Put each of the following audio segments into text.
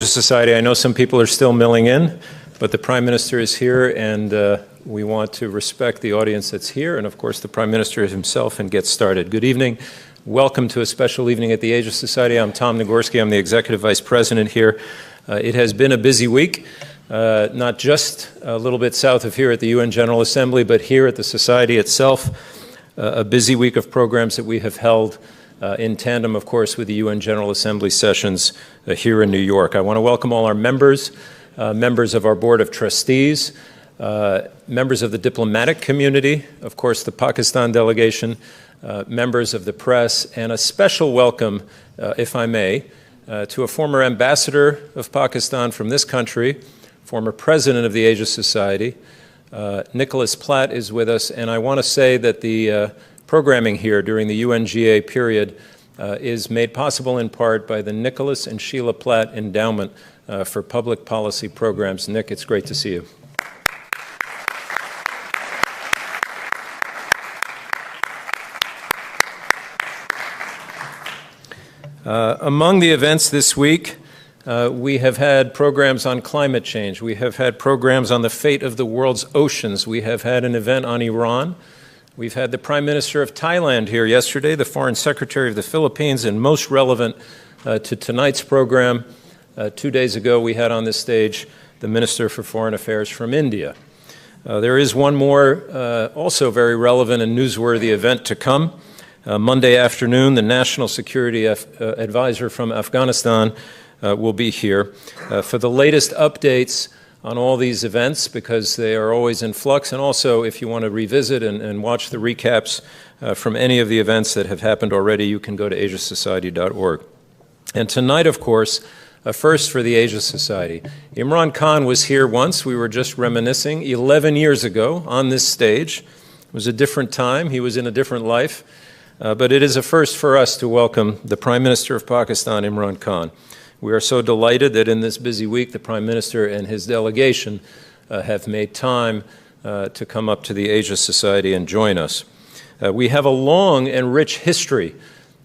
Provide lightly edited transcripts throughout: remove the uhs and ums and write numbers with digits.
Society. I know some people are still milling in, but the Prime Minister is here, and we want to respect the audience that's here, and of course the Prime Minister himself, and get started. Good evening. Welcome to a special evening at the Asia Society. I'm Tom Nagorski. I'm the Executive Vice President here. It has been a busy week, not just a little bit south of here at the UN General Assembly, but here at the Society itself. A busy week of programs that we have held in tandem, of course, with the UN General Assembly sessions here in New York. I want to welcome all our members, members of our Board of Trustees, members of the diplomatic community, of course, the Pakistan delegation, members of the press, and a special welcome, if I may, to a former ambassador of Pakistan from this country, former president of the Asia Society. Nicholas Platt is with us, and I want to say that the programming here during the UNGA period is made possible in part by the Nicholas and Sheila Platt Endowment for Public Policy Programs. Nick, it's great to see you. Among the events this week, we have had programs on climate change. We have had programs on the fate of the world's oceans. We have had an event on Iran. We've had the Prime Minister of Thailand here yesterday, the Foreign Secretary of the Philippines, and most relevant to tonight's program, 2 days ago we had on this stage the Minister for Foreign Affairs from India. There is one more also very relevant and newsworthy event to come. Monday afternoon, the National Security Advisor from Afghanistan will be here for the latest updates on all these events, because they are always in flux, and also if you want to revisit and watch the recaps from any of the events that have happened already, you can go to asiasociety.org. And tonight, of course, a first for the Asia Society. Imran Khan was here once. We were just reminiscing 11 years ago on this stage. It was a different time. He was in a different life. But it is a first for us to welcome the Prime Minister of Pakistan, Imran Khan. We are so delighted that in this busy week, the Prime Minister and his delegation have made time to come up to the Asia Society and join us. We have a long and rich history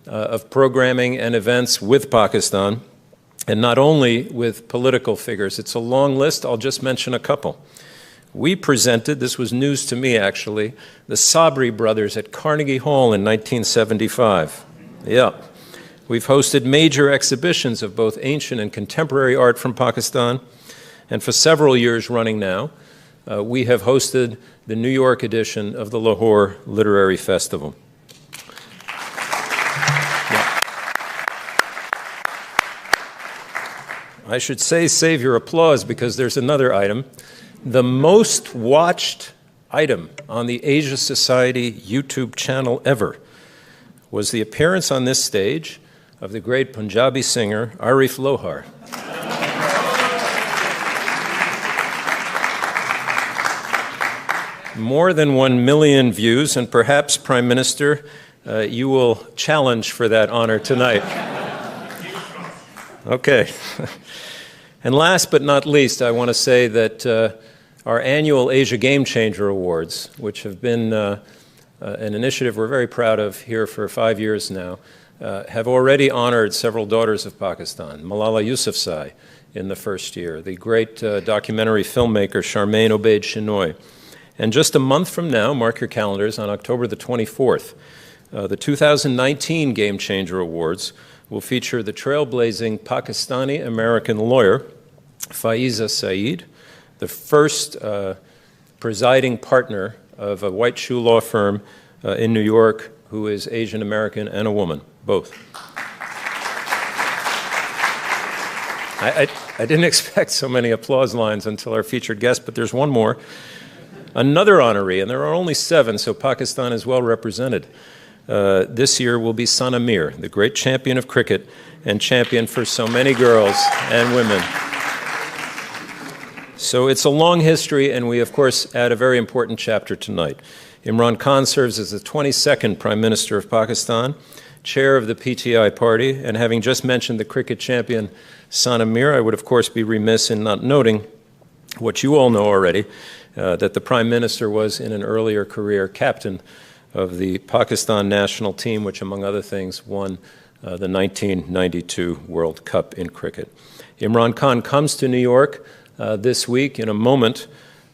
of programming and events with Pakistan, and not only with political figures. It's a long list. I'll just mention a couple. We presented, this was news to me actually, the Sabri brothers at Carnegie Hall in 1975. Yeah. We've hosted major exhibitions of both ancient and contemporary art from Pakistan, and for several years running now, we have hosted the New York edition of the Lahore Literary Festival. Yeah. I should say save your applause, because there's another item. The most watched item on the Asia Society YouTube channel ever was the appearance on this stage of the great Punjabi singer Arif Lohar. More than 1 million views, and perhaps, Prime Minister, you will challenge for that honor tonight. Okay. And last but not least, I want to say that our annual Asia Game Changer Awards, which have been an initiative we're very proud of here for 5 years now, have already honored several daughters of Pakistan. Malala Yousafzai in the first year, the great documentary filmmaker Charmaine Obaid-Chinoy. And just a month from now, mark your calendars, on October the 24th, the 2019 Game Changer Awards will feature the trailblazing Pakistani-American lawyer Faiza Saeed, the first presiding partner of a white shoe law firm in New York, who is Asian American and a woman, both. I didn't expect so many applause lines until our featured guest, but there's one more. Another honoree, and there are only 7, so Pakistan is well represented. This year will be Sana Mir, the great champion of cricket and champion for so many girls and women. So it's a long history, and we, of course, add a very important chapter tonight. Imran Khan serves as the 22nd Prime Minister of Pakistan, chair of the PTI party, and having just mentioned the cricket champion Sana Mir, I would, of course, be remiss in not noting what you all know already, that the Prime Minister was, in an earlier career, captain of the Pakistan national team, which, among other things, won the 1992 World Cup in cricket. Imran Khan comes to New York this week in a moment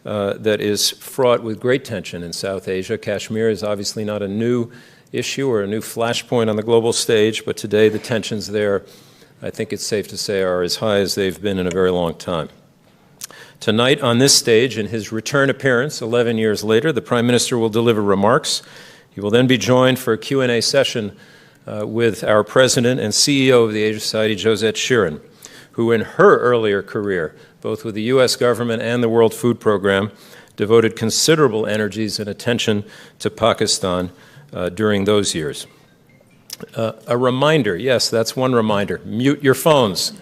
that is fraught with great tension in South Asia. Kashmir is obviously not a new issue or a new flashpoint on the global stage, but today the tensions there, I think it's safe to say, are as high as they've been in a very long time. Tonight on this stage, in his return appearance 11 years later, the Prime Minister will deliver remarks. He will then be joined for a Q&A session with our President and CEO of the Asia Society, Josette Shirin, who in her earlier career, both with the U.S. government and the World Food Program, devoted considerable energies and attention to Pakistan during those years. A reminder, yes, that's one reminder, mute your phones.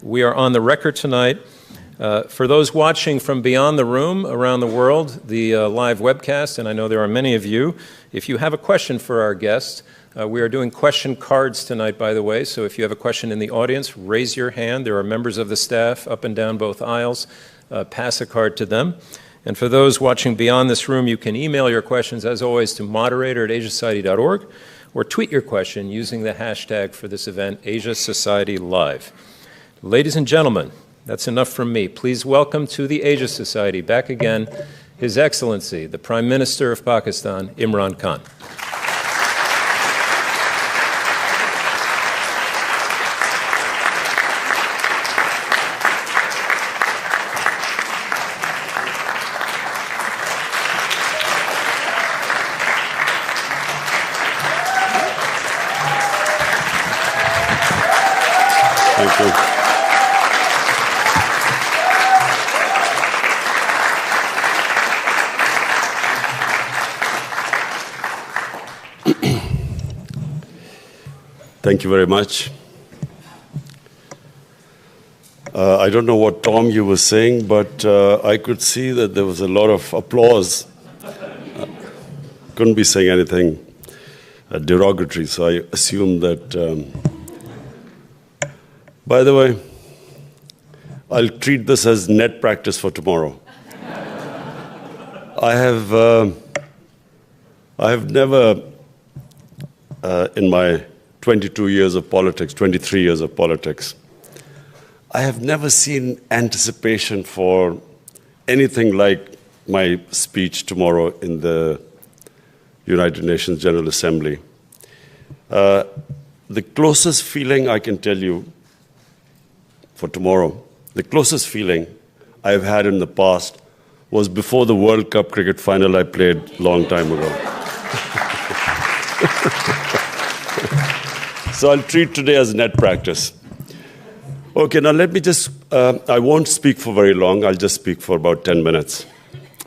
We are on the record tonight. For those watching from beyond the room, around the world, the live webcast, and I know there are many of you, if you have a question for our guest, we are doing question cards tonight, by the way, so if you have a question in the audience, raise your hand. There are members of the staff up and down both aisles. Pass a card to them. And for those watching beyond this room, you can email your questions, as always, to moderator@asiasociety.org or tweet your question using the hashtag for this event, Asia Society Live. Ladies and gentlemen, that's enough from me. Please welcome to the Asia Society, back again, His Excellency, the Prime Minister of Pakistan, Imran Khan. Thank you. Thank you very much. I don't know what, Tom, you were saying, but I could see that there was a lot of applause. Couldn't be saying anything derogatory, so I assumed that. By the way, I'll treat this as net practice for tomorrow. I have never, in my 22 years of politics, 23 years of politics, I have never seen anticipation for anything like my speech tomorrow in the United Nations General Assembly. The closest feeling I can tell you for tomorrow, the closest feeling I've had in the past was before the World Cup cricket final I played a long time ago. So I'll treat today as net practice. Okay, now let me just, I won't speak for very long, I'll just speak for about 10 minutes.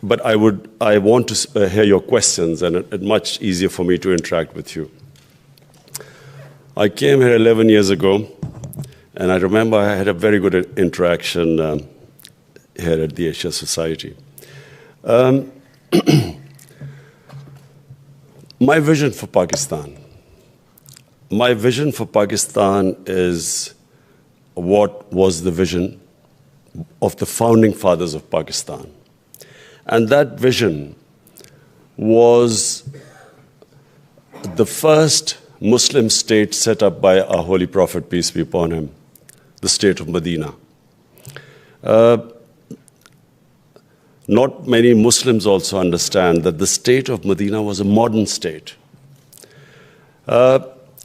But I want to hear your questions, and it's much easier for me to interact with you. I came here 11 years ago, and I remember I had a very good interaction here at the Asia Society. My vision for Pakistan. My vision for Pakistan is what was the vision of the founding fathers of Pakistan. And that vision was the first Muslim state set up by our Holy Prophet, peace be upon him, the state of Medina. Not many Muslims also understand that the state of Medina was a modern state.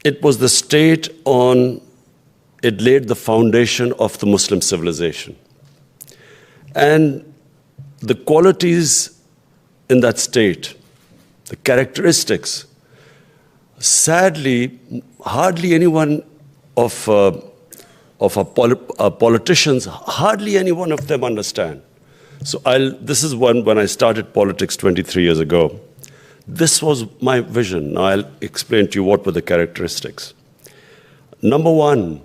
It was the state it laid the foundation of the Muslim civilization. And the qualities in that state, the characteristics, sadly, hardly anyone of our politicians, hardly any one of them understand. So this is when I started politics 23 years ago. This was my vision. Now I'll explain to you what were the characteristics. Number one,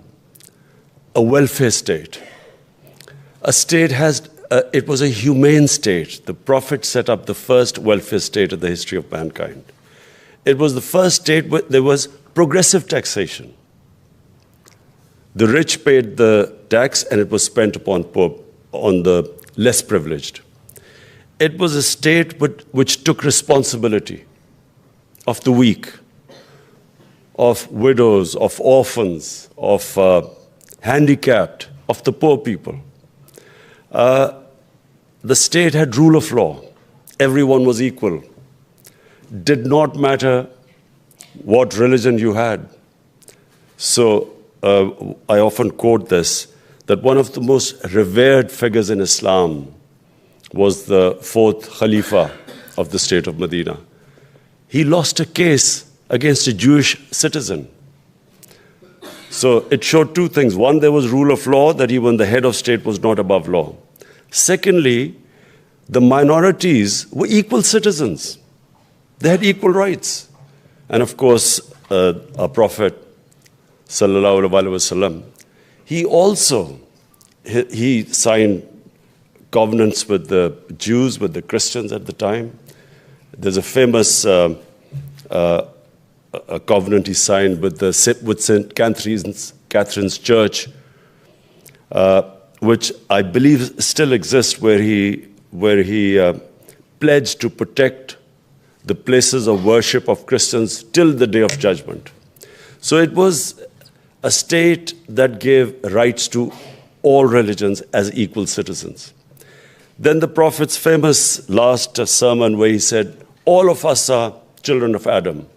a welfare state. A state it was a humane state. The Prophet set up the first welfare state in the history of mankind. It was the first state where there was progressive taxation. The rich paid the tax and it was spent upon the less privileged. It was a state which took responsibility of the weak, of widows, of orphans, of handicapped, of the poor people. The state had rule of law. Everyone was equal. Did not matter what religion you had. So I often quote this, that one of the most revered figures in Islam was the fourth Khalifa of the state of Medina. He lost a case against a Jewish citizen. So it showed two things. One, there was rule of law, that even the head of state was not above law. Secondly, the minorities were equal citizens. They had equal rights. And of course, our Prophet, sallallahu alaihi wasallam, he also he signed covenants with the Jews, with the Christians at the time. There's a famous a covenant he signed with St. Catherine's Church, which I believe still exists, where he pledged to protect the places of worship of Christians till the day of judgment. So it was a state that gave rights to all religions as equal citizens. Then the Prophet's famous last sermon, where he said, all of us are children of Adam.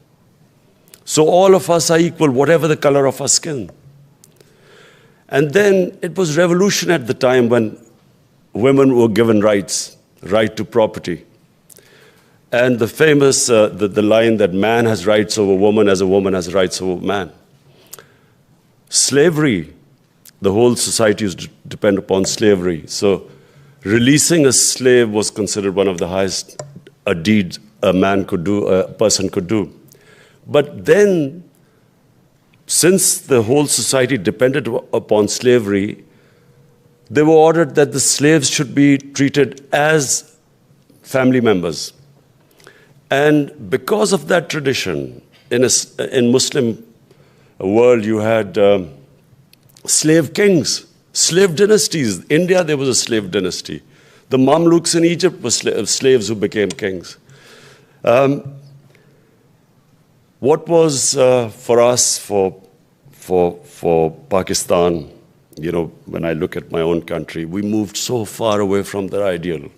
So all of us are equal, whatever the color of our skin. And then it was revolution at the time when women were given rights, right to property. And the famous, the line that man has rights over woman as a woman has rights over man. Slavery, the whole society is depend upon slavery. So releasing a slave was considered one of the highest deeds a man could do, a person could do. But then, since the whole society depended upon slavery, they were ordered that the slaves should be treated as family members. And because of that tradition, in Muslim world, you had slave kings, slave dynasties. India, there was a slave dynasty. The Mamluks in Egypt were slaves who became kings. What was for us, for Pakistan, you know, when I look at my own country, we moved so far away from the ideal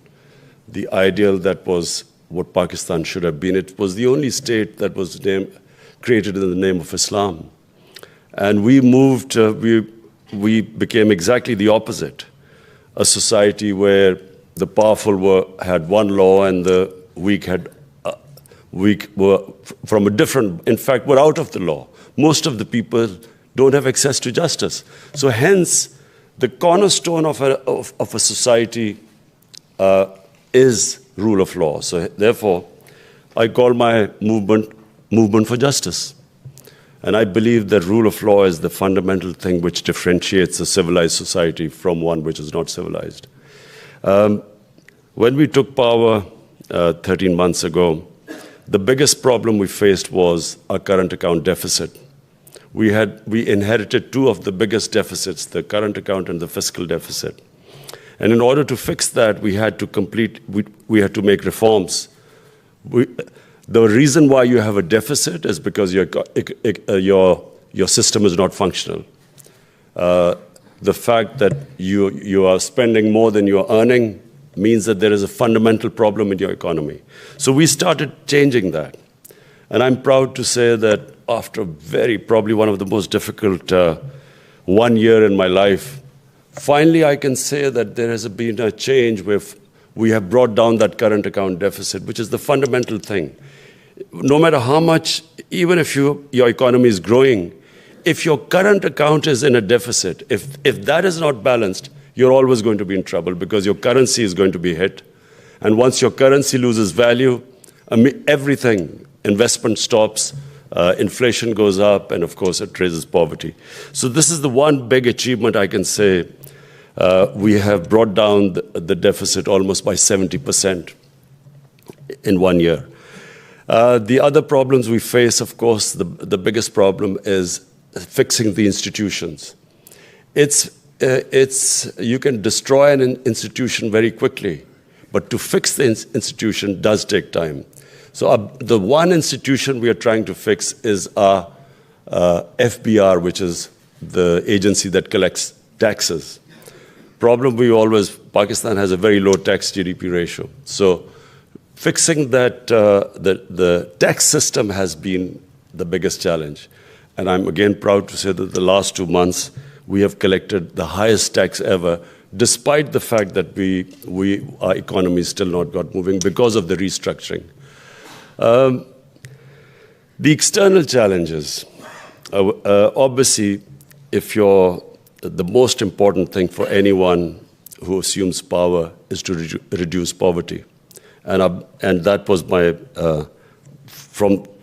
that was what Pakistan should have been. It was the only state that was created in the name of Islam. And we moved, we became exactly the opposite, a society where the powerful had one law and the weak were from a different, in fact, were out of the law. Most of the people don't have access to justice. So hence, the cornerstone of a society is rule of law. So therefore, I call my movement for justice. And I believe that rule of law is the fundamental thing which differentiates a civilized society from one which is not civilized. When we took power 13 months ago, the biggest problem we faced was our current account deficit. We inherited two of the biggest deficits, the current account and the fiscal deficit. And in order to fix that, we had to make reforms. The reason why you have a deficit is because your system is not functional. The fact that you are spending more than you are earning means that there is a fundamental problem in your economy. So we started changing that. And I'm proud to say that after probably one of the most difficult 1 year in my life, finally I can say that there has been a change where we have brought down that current account deficit, which is the fundamental thing. No matter how much, even if your economy is growing, if your current account is in a deficit, if that is not balanced, you're always going to be in trouble because your currency is going to be hit. And once your currency loses value, everything, investment stops, inflation goes up, and of course it raises poverty. So this is the one big achievement I can say. We have brought down the deficit almost by 70% in 1 year. The other problems we face, of course, the biggest problem is fixing the institutions. You can destroy an institution very quickly, but to fix the institution does take time. So the one institution we are trying to fix is our FBR, which is the agency that collects taxes. Pakistan has a very low tax GDP ratio. So fixing that, the tax system has been the biggest challenge. And I'm again proud to say that the last 2 months, we have collected the highest tax ever, despite the fact that our economy still not got moving because of the restructuring. The external challenges, obviously, the most important thing for anyone who assumes power is to reduce poverty. And that was my,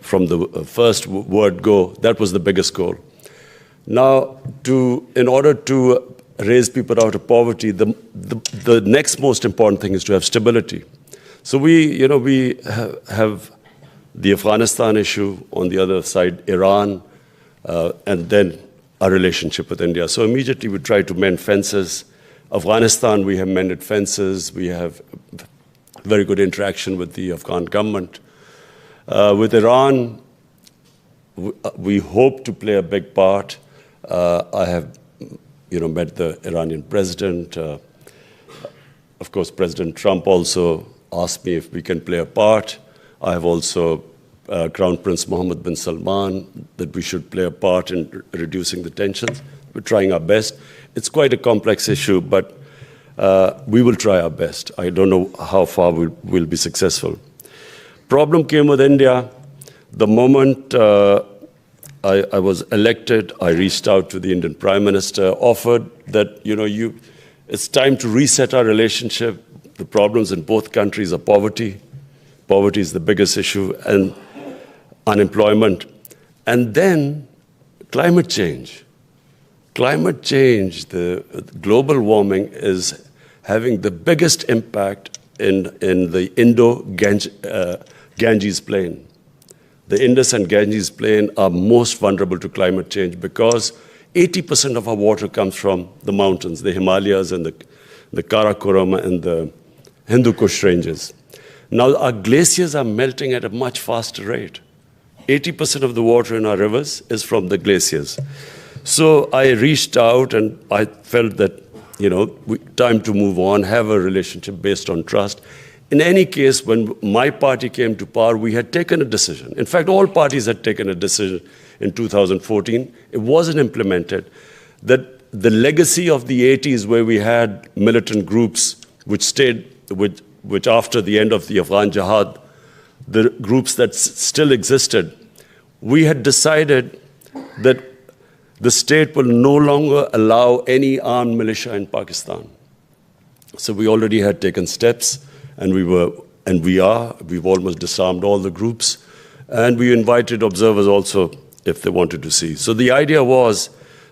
from the first word go, that was the biggest goal. Now, in order to raise people out of poverty, the next most important thing is to have stability. So we have the Afghanistan issue, on the other side, Iran, and then our relationship with India. So immediately we try to mend fences. Afghanistan, we have mended fences. We have very good interaction with the Afghan government. With Iran, we hope to play a big part. I have met the Iranian president. Of course, President Trump also asked me if we can play a part. I have also Crown Prince Mohammed bin Salman that we should play a part in reducing the tensions. We're trying our best. It's quite a complex issue, but we will try our best. I don't know how far we'll be successful. Problem came with India. The moment I was elected, I reached out to the Indian Prime Minister, offered that, it's time to reset our relationship. The problems in both countries are poverty. Poverty is the biggest issue, and unemployment. And then climate change. Climate change, the global warming is having the biggest impact in the Indo-Ganges plain. The Indus and Ganges plain are most vulnerable to climate change because 80% of our water comes from the mountains, the Himalayas and the Karakoram and the Hindu Kush ranges. Now, our glaciers are melting at a much faster rate. 80% of the water in our rivers is from the glaciers. So I reached out and I felt that, time to move on, have a relationship based on trust. In any case, when my party came to power, we had taken a decision. In fact, all parties had taken a decision in 2014. It wasn't implemented. That the legacy of the 80s, where we had militant groups which stayed, which after the end of the Afghan Jihad, the groups that still existed, we had decided that the state will no longer allow any armed militia in Pakistan. So we already had taken steps, and we've almost disarmed all the groups, and we invited observers also if they wanted to see. So the idea was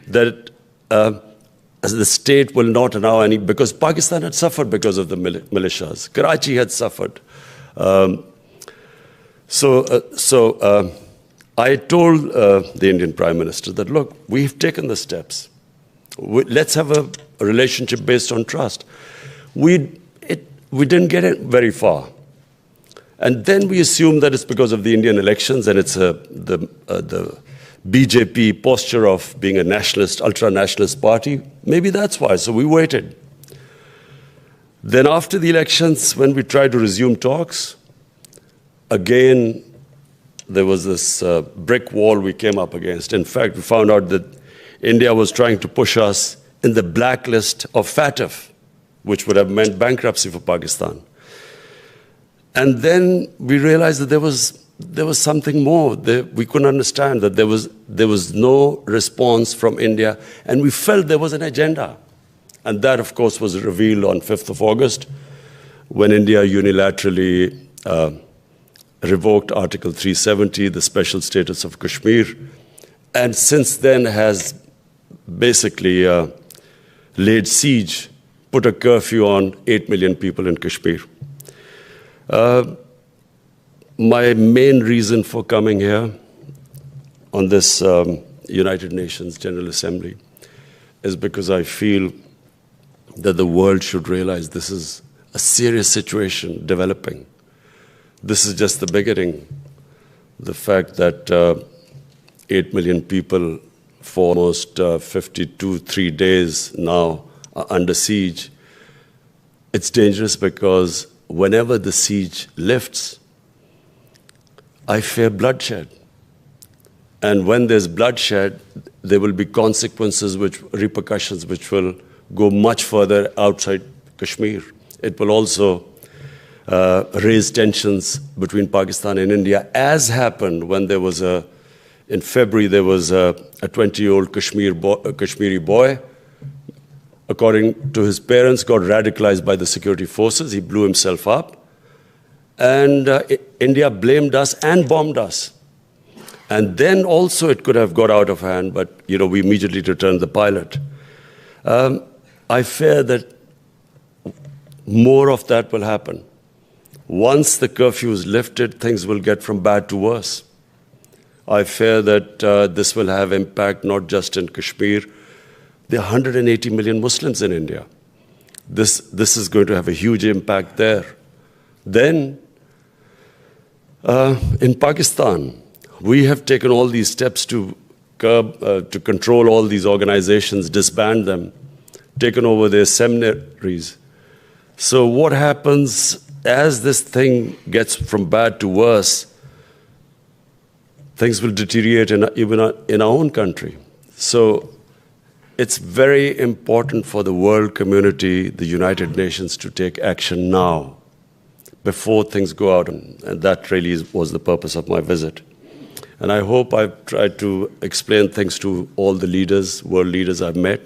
that as the state will not allow any, because Pakistan had suffered because of the militias. Karachi had suffered. So I told the Indian Prime Minister that, look, we've taken the steps. Let's have a relationship based on trust. We didn't get it very far. And then we assumed that it's because of the Indian elections and it's the BJP posture of being a nationalist, ultra-nationalist party. Maybe that's why. So we waited. Then after the elections, when we tried to resume talks, again, there was this brick wall we came up against. In fact, we found out that India was trying to push us in the blacklist of FATF, which would have meant bankruptcy for Pakistan. And then we realized that there was something more. We couldn't understand that there was no response from India, and we felt there was an agenda. And that, of course, was revealed on 5th of August, when India unilaterally revoked Article 370, the special status of Kashmir, and since then has basically laid siege, put a curfew on 8 million people in Kashmir. My main reason for coming here on this United Nations General Assembly is because I feel that the world should realize this is a serious situation developing. This is just the beginning. The fact that 8 million people for almost 3 days now under siege. It's dangerous because whenever the siege lifts, I fear bloodshed. And when there's bloodshed, there will be repercussions which will go much further outside Kashmir. It will also raise tensions between Pakistan and India, as happened when there was in February, there was a 20-year-old Kashmiri boy, according to his parents, got radicalized by the security forces. He blew himself up. And India blamed us and bombed us. And then also it could have got out of hand, but we immediately returned the pilot. I fear that more of that will happen. Once the curfew is lifted, things will get from bad to worse. I fear that this will have impact not just in Kashmir. There are 180 million Muslims in India. This is going to have a huge impact there. Then, in Pakistan, we have taken all these steps to control all these organizations, disband them, taken over their seminaries. So what happens as this thing gets from bad to worse? Things will deteriorate even in our own country. So it's very important for the world community, the United Nations, to take action now, before things go out. And that really was the purpose of my visit. And I hope I've tried to explain things to all the leaders, world leaders I've met.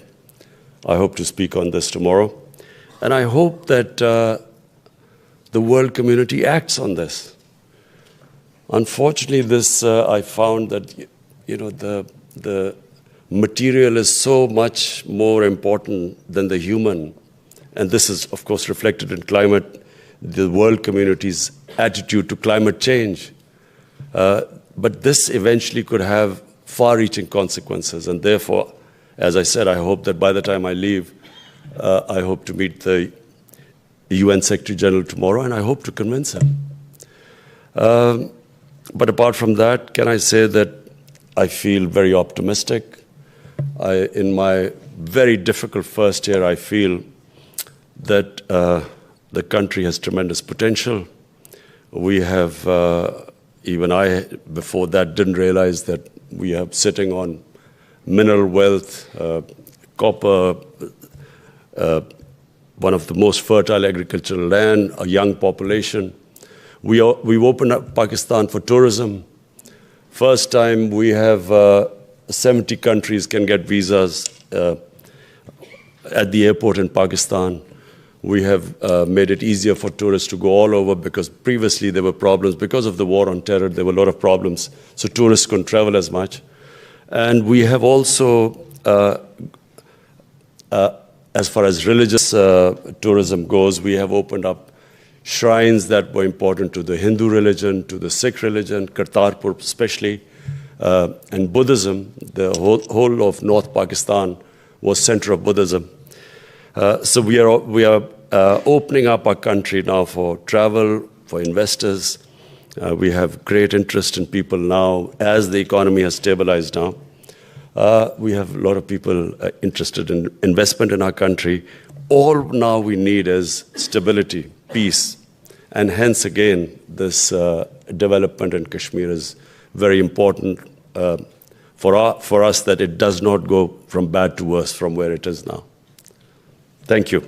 I hope to speak on this tomorrow. And I hope that the world community acts on this. Unfortunately, I found that the material is so much more important than the human. And this is, of course, reflected in the world community's attitude to climate change. But this eventually could have far-reaching consequences. And therefore, as I said, I hope that by the time I leave, I hope to meet the UN Secretary General tomorrow, and I hope to convince him. But apart from that, can I say that I feel very optimistic. In my very difficult first year, I feel that the country has tremendous potential. We have, even I, before that, didn't realize that we are sitting on mineral wealth, copper, one of the most fertile agricultural land, a young population. We've opened up Pakistan for tourism. First time we have 70 countries can get visas at the airport in Pakistan. We have made it easier for tourists to go all over, because previously there were problems. Because of the war on terror, there were a lot of problems. So tourists couldn't travel as much. And we have also, as far as religious tourism goes, we have opened up shrines that were important to the Hindu religion, to the Sikh religion, Kartarpur especially, and Buddhism. The whole of North Pakistan was center of Buddhism. So we are opening up our country now for travel, for investors. We have great interest in people now as the economy has stabilized now. We have a lot of people interested in investment in our country. All now we need is stability, peace. And hence, again, this development in Kashmir is very important for us, that it does not go from bad to worse from where it is now. Thank you.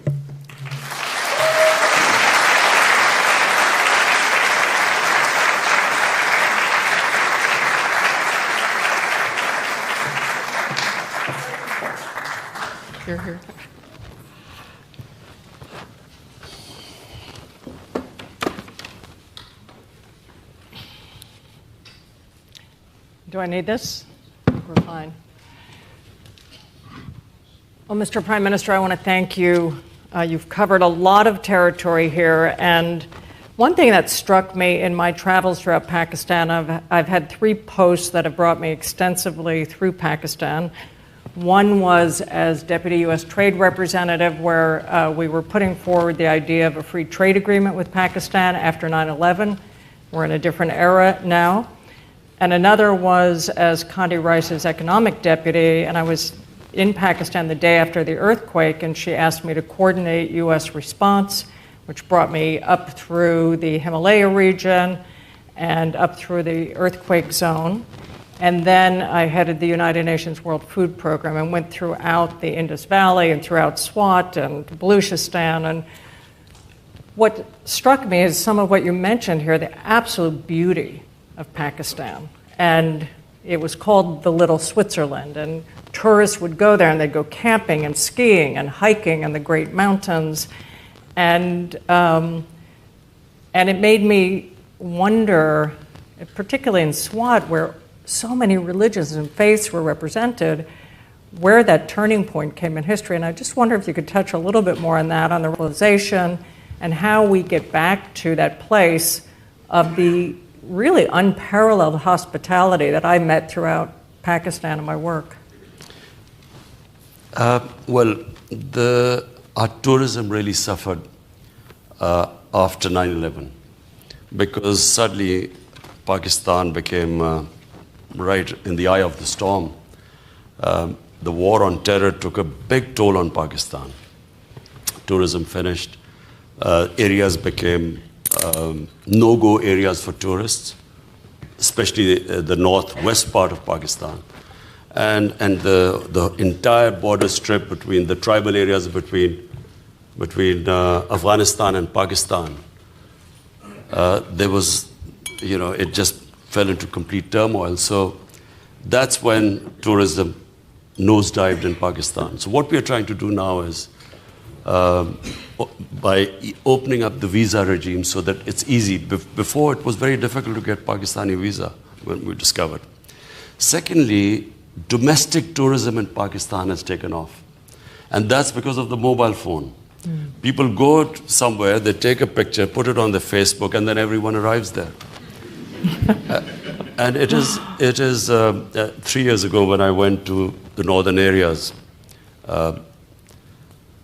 Here. Do I need this? We're fine. Well, Mr. Prime Minister, I want to thank you. You've covered a lot of territory here, and one thing that struck me in my travels throughout Pakistan, I've had 3 posts that have brought me extensively through Pakistan. One was as Deputy U.S. Trade Representative, where we were putting forward the idea of a free trade agreement with Pakistan after 9/11. We're in a different era now. and another was as Condi Rice's economic deputy, and I was in Pakistan the day after the earthquake, and she asked me to coordinate U.S. response, which brought me up through the Himalaya region and up through the earthquake zone. And then I headed the United Nations World Food Program and went throughout the Indus Valley and throughout Swat and Baluchistan. And what struck me is some of what you mentioned here, the absolute beauty of Pakistan. And it was called the Little Switzerland. And tourists would go there and they'd go camping and skiing and hiking in the Great Mountains. And it made me wonder, particularly in Swat, where so many religions and faiths were represented, where that turning point came in history. And I just wonder if you could touch a little bit more on that, on the realization and how we get back to that place of the really unparalleled hospitality that I met throughout Pakistan in my work. Well, our tourism really suffered after 9/11 because suddenly Pakistan became right in the eye of the storm. The war on terror took a big toll on Pakistan. Tourism finished. Areas became no-go areas for tourists, especially the northwest part of Pakistan. And the entire border strip between the tribal areas between Afghanistan and Pakistan, there was, it just fell into complete turmoil. So that's when tourism nosedived in Pakistan. So what we are trying to do now is, by opening up the visa regime so that it's easy. Before, it was very difficult to get Pakistani visa when we discovered. Secondly, domestic tourism in Pakistan has taken off. And that's because of the mobile phone. People go somewhere, they take a picture, put it on their Facebook, and then everyone arrives there. And it is 3 years ago when I went to the northern areas,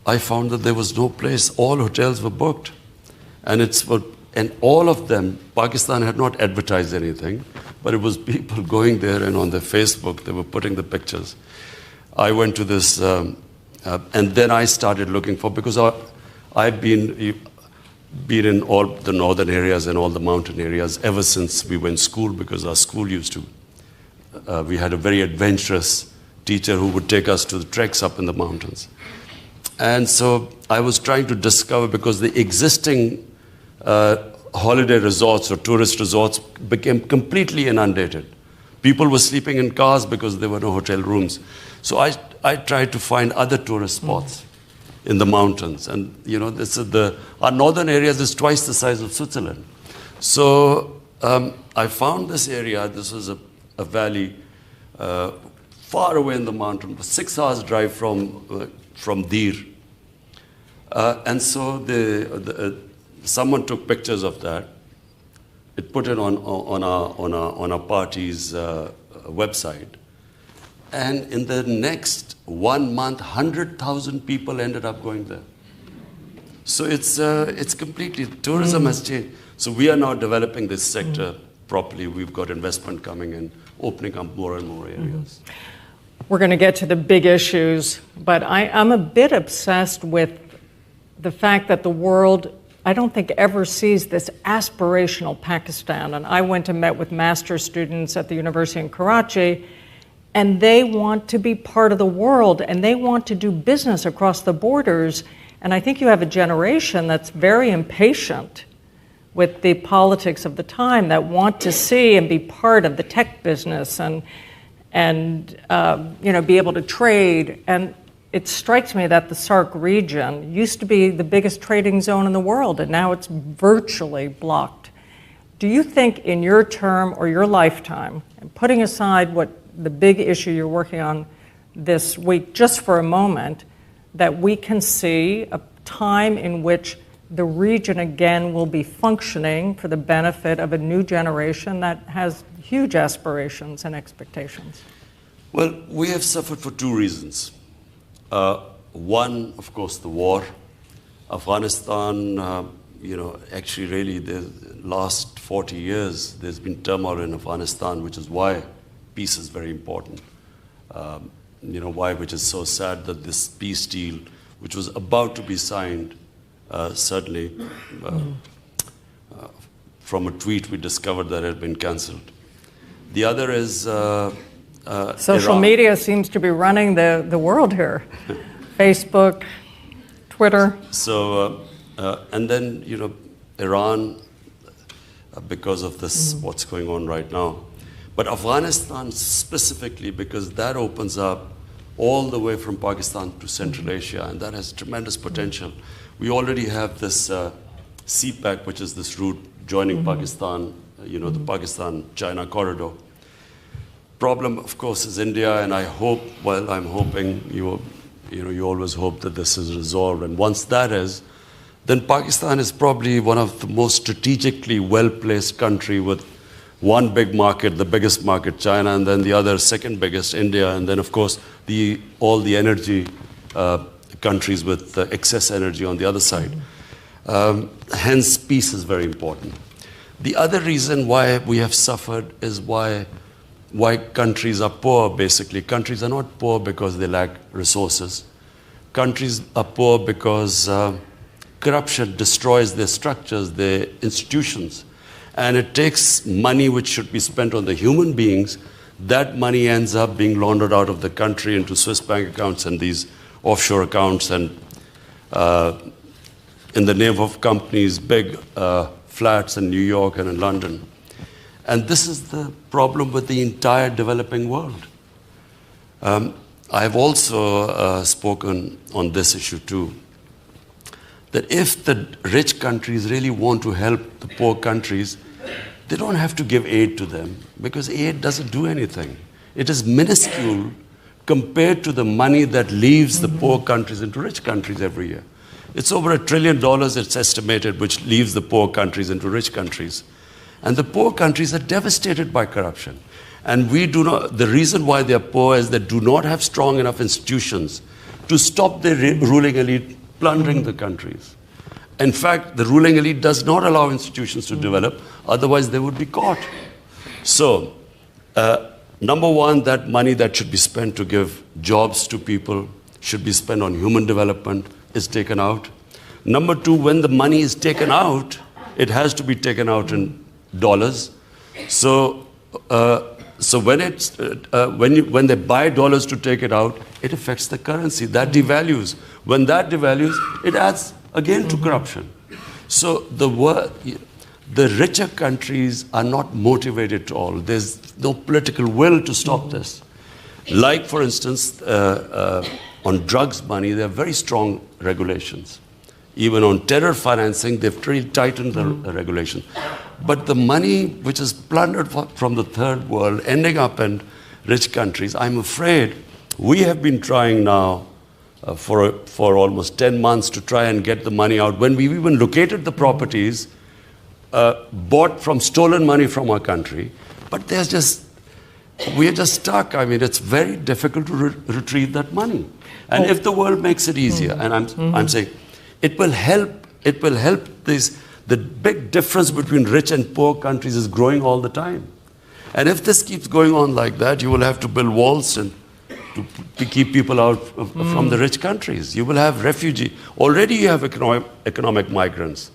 I found that there was no place. All hotels were booked. And all of them, Pakistan had not advertised anything, but it was people going there and on their Facebook, they were putting the pictures. I went to this, and then I started looking for, because I've been in all the northern areas and all the mountain areas ever since we were in school, because our school used to, we had a very adventurous teacher who would take us to the treks up in the mountains. And so I was trying to discover, because the existing holiday resorts or tourist resorts became completely inundated. People were sleeping in cars because there were no hotel rooms. So I tried to find other tourist spots in the mountains. And, this is our northern areas is twice the size of Switzerland. So I found this area. This was a valley far away in the mountain, 6 hours drive from Dir. And so someone took pictures of that. It put it on our party's website. And in the next 1 month, 100,000 people ended up going there. So it's completely, tourism has changed. So we are now developing this sector properly. We've got investment coming in, opening up more and more areas. We're going to get to the big issues, but I'm a bit obsessed with the fact that the world, I don't think, ever sees this aspirational Pakistan. And I went and met with master's students at the university in Karachi, and they want to be part of the world, and they want to do business across the borders. And I think you have a generation that's very impatient with the politics of the time, that want to see and be part of the tech business and be able to trade. And it strikes me that the SAARC region used to be the biggest trading zone in the world, and now it's virtually blocked. Do you think in your term or your lifetime, and putting aside what the big issue you're working on this week, just for a moment, that we can see a time in which the region again will be functioning for the benefit of a new generation that has huge aspirations and expectations? Well, we have suffered for two reasons. One, of course, the war. Afghanistan actually really the last 40 years, there's been turmoil in Afghanistan, which is why peace is very important. Why, which is so sad that this peace deal, which was about to be signed, certainly from a tweet we discovered that it had been cancelled. The other is social Iran. media seems to be running the world here. Facebook, Twitter. So, and then, Iran, because of this, what's going on right now. But Afghanistan specifically, because that opens up all the way from Pakistan to Central Asia, and that has tremendous potential. We already have this CPEC, which is this route joining Pakistan, the Pakistan-China corridor. Problem, of course, is India, and I hope, I'm hoping, you always hope that this is resolved, and once that is, then Pakistan is probably one of the most strategically well-placed country with one big market, the biggest market, China, and then the other second biggest, India, and then, of course, all the energy countries with excess energy on the other side. Hence, peace is very important. The other reason why we have suffered is why countries are poor, basically. Countries are not poor because they lack resources. Countries are poor because corruption destroys their structures, their institutions. And it takes money which should be spent on the human beings. That money ends up being laundered out of the country into Swiss bank accounts and these offshore accounts, and in the name of companies, big flats in New York and in London. And this is the problem with the entire developing world. I've also spoken on this issue too, that if the rich countries really want to help the poor countries, they don't have to give aid to them, because aid doesn't do anything. It is minuscule compared to the money that leaves the poor countries into rich countries every year. It's over $1 trillion, it's estimated, which leaves the poor countries into rich countries. And the poor countries are devastated by corruption. And the reason why they are poor is they do not have strong enough institutions to stop the ruling elite plundering the countries. In fact, the ruling elite does not allow institutions to develop, otherwise they would be caught. So, number one, that money that should be spent to give jobs to people should be spent on human development is taken out. Number two, when the money is taken out, it has to be taken out in dollars. So when they buy dollars to take it out, it affects the currency. That devalues. When that devalues, it adds again to corruption. So the richer countries are not motivated at all. There's no political will to stop this. Like, for instance, on drugs money, there are very strong regulations. Even on terror financing, they've really tightened the regulation. But the money which is plundered from the third world, ending up in rich countries, I'm afraid we have been trying now for almost 10 months to try and get the money out. When we've even located the properties, bought from stolen money from our country, but we're just stuck. I mean, it's very difficult to retrieve that money. And if the world makes it easier, and I'm saying, it will help the big difference between rich and poor countries is growing all the time. And if this keeps going on like that, you will have to build walls and to keep people out from the rich countries. You will have refugees. Already you have economic migrants.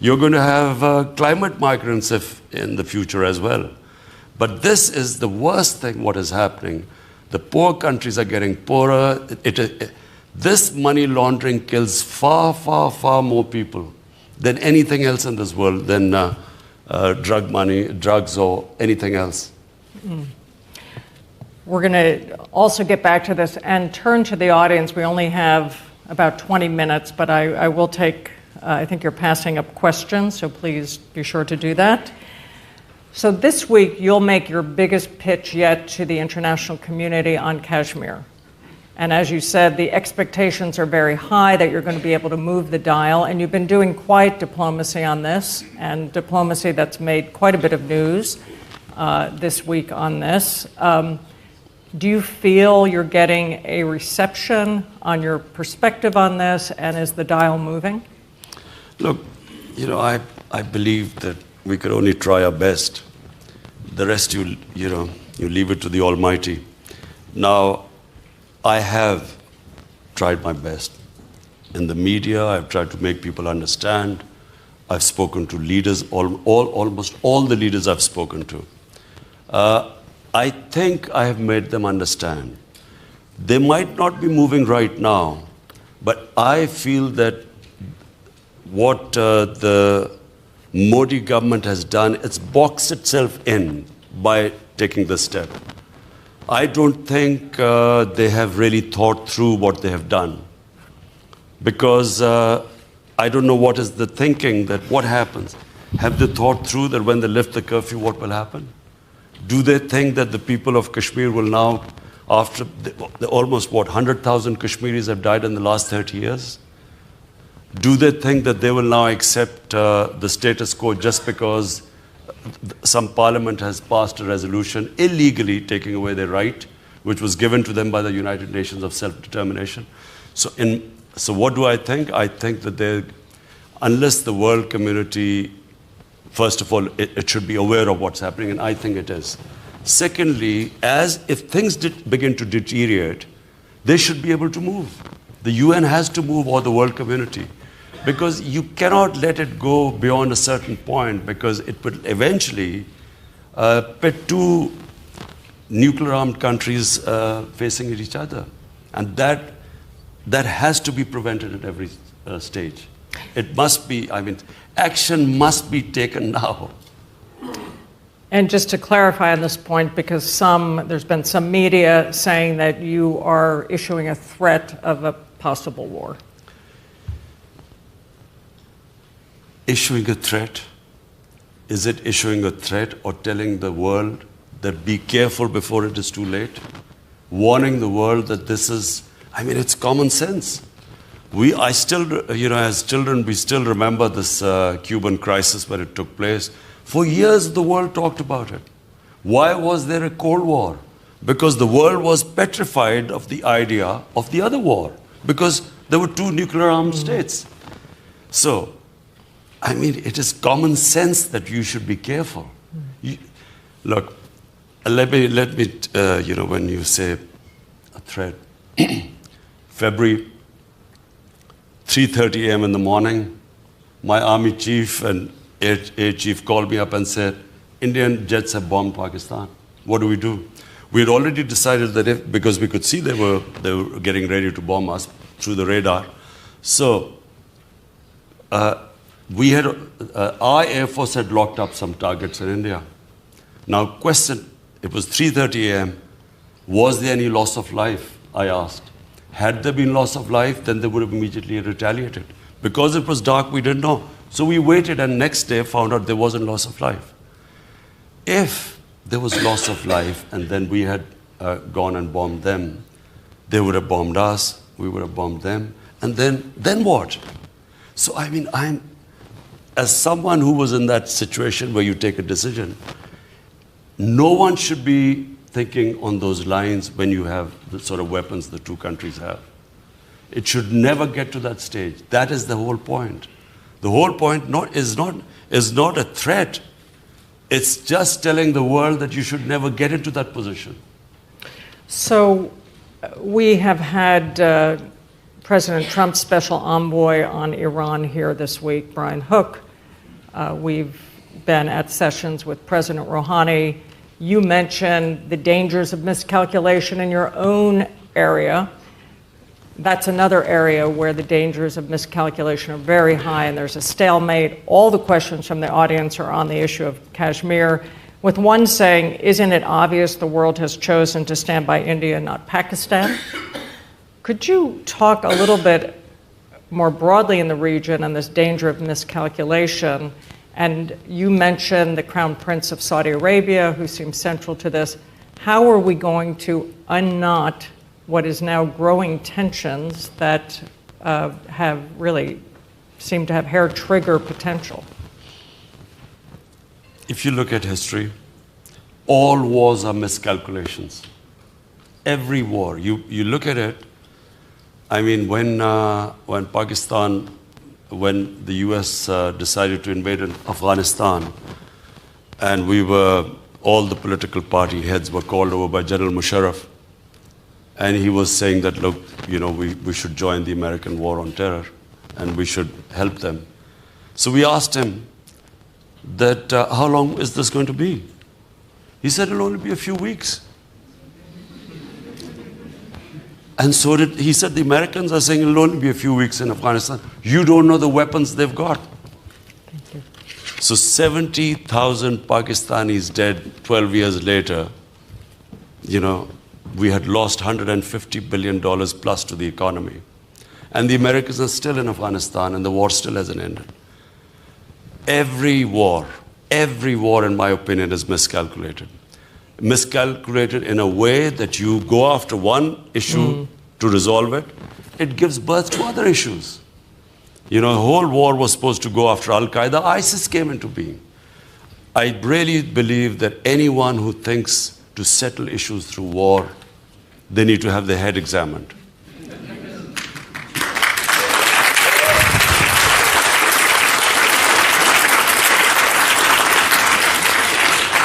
You're going to have climate migrants in the future as well. But this is the worst thing what is happening. The poor countries are getting poorer. This money laundering kills far, far, far more people than anything else in this world, than drugs or anything else. We're going to also get back to this and turn to the audience. We only have about 20 minutes, but I will take, I think you're passing up questions, so please be sure to do that. So this week, you'll make your biggest pitch yet to the international community on Kashmir. And as you said, the expectations are very high that you're going to be able to move the dial. And you've been doing quiet diplomacy on this, and diplomacy that's made quite a bit of news this week on this. Do you feel you're getting a reception on your perspective on this, and is the dial moving? Look, I believe that we could only try our best. The rest, you leave it to the Almighty. Now, I have tried my best. In the media, I've tried to make people understand. I've spoken to leaders, almost all the leaders I've spoken to. I think I have made them understand. They might not be moving right now, but I feel that what the Modi government has done, it's boxed itself in by taking this step. I don't think they have really thought through what they have done. Because I don't know what is the thinking that what happens. Have they thought through that when they lift the curfew, what will happen? Do they think that the people of Kashmir will now, after almost 100,000 Kashmiris have died in the last 30 years? Do they think that they will now accept the status quo just because some parliament has passed a resolution illegally taking away their right, which was given to them by the United Nations of self-determination? So what do I think? I think that unless the world community, first of all, it should be aware of what's happening, and I think it is. Secondly, if things begin to deteriorate, they should be able to move. The UN has to move, or the world community. Because you cannot let it go beyond a certain point, because it would eventually pit two nuclear-armed countries facing each other. And that has to be prevented at every stage. It must be, action must be taken now. And just to clarify on this point, because there's been some media saying that you are issuing a threat of a possible war. Issuing a threat? Is it issuing a threat or telling the world that be careful before it is too late? Warning the world that this is, it's common sense. As children, we still remember this Cuban crisis when it took place. For years, the world talked about it. Why was there a Cold War? Because the world was petrified of the idea of the other war, because there were two nuclear-armed states. So, it is common sense that you should be careful. Look, let me, when you say a threat, February, 3:30 a.m. in the morning, my army chief and air chief called me up and said, Indian jets have bombed Pakistan. What do? We had already decided that because we could see they were getting ready to bomb us through the radar. So, our Air Force had locked up some targets in India. Now, question, it was 3:30 a.m. Was there any loss of life? I asked. Had there been loss of life, then they would have immediately retaliated. Because it was dark, we didn't know. So we waited, and next day found out there wasn't loss of life. If there was loss of life, and then we had gone and bombed them, they would have bombed us, we would have bombed them, and then what? So, as someone who was in that situation where you take a decision, no one should be thinking on those lines when you have the sort of weapons the two countries have. It should never get to that stage. That is the whole point. The whole point is not a threat. It's just telling the world that you should never get into that position. So we have had President Trump's special envoy on Iran here this week, Brian Hook. We've been at sessions with President Rouhani. You mentioned the dangers of miscalculation in your own area. That's another area where the dangers of miscalculation are very high, and there's a stalemate. All the questions from the audience are on the issue of Kashmir, with one saying, isn't it obvious the world has chosen to stand by India, not Pakistan? Could you talk a little bit more broadly in the region on this danger of miscalculation? And you mentioned the Crown Prince of Saudi Arabia, who seems central to this. How are we going to unknot what is now growing tensions that have really seemed to have hair trigger potential? If you look at history, all wars are miscalculations. Every war, you look at it. When Pakistan when the US decided to invade Afghanistan, and all the political party heads were called over by General Musharraf, and he was saying that, look, we should join the American war on terror, and we should help them. So we asked him that, how long is this going to be? He said, it'll only be a few weeks. And so he said, the Americans are saying it'll only be a few weeks in Afghanistan. You don't know the weapons they've got. Thank you. So 70,000 Pakistanis dead 12 years later, we had lost $150 billion plus to the economy. And the Americans are still in Afghanistan, and the war still hasn't ended. Every war, in my opinion, is miscalculated. Miscalculated in a way that you go after one issue to resolve it, it gives birth to other issues. The whole war was supposed to go after Al-Qaeda. ISIS came into being. I really believe that anyone who thinks to settle issues through war, they need to have their head examined.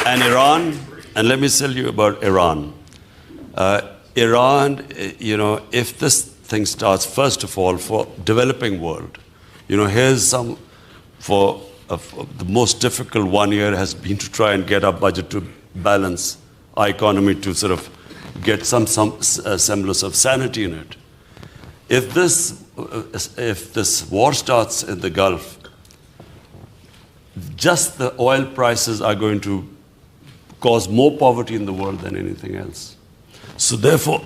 And Iran, and let me tell you about Iran. Iran, if this thing starts, first of all, for developing world, here's some, the most difficult 1 year has been to try and get our budget to balance our economy, to sort of get some semblance of sanity in it. If this war starts in the Gulf, just the oil prices are going to cause more poverty in the world than anything else. So therefore,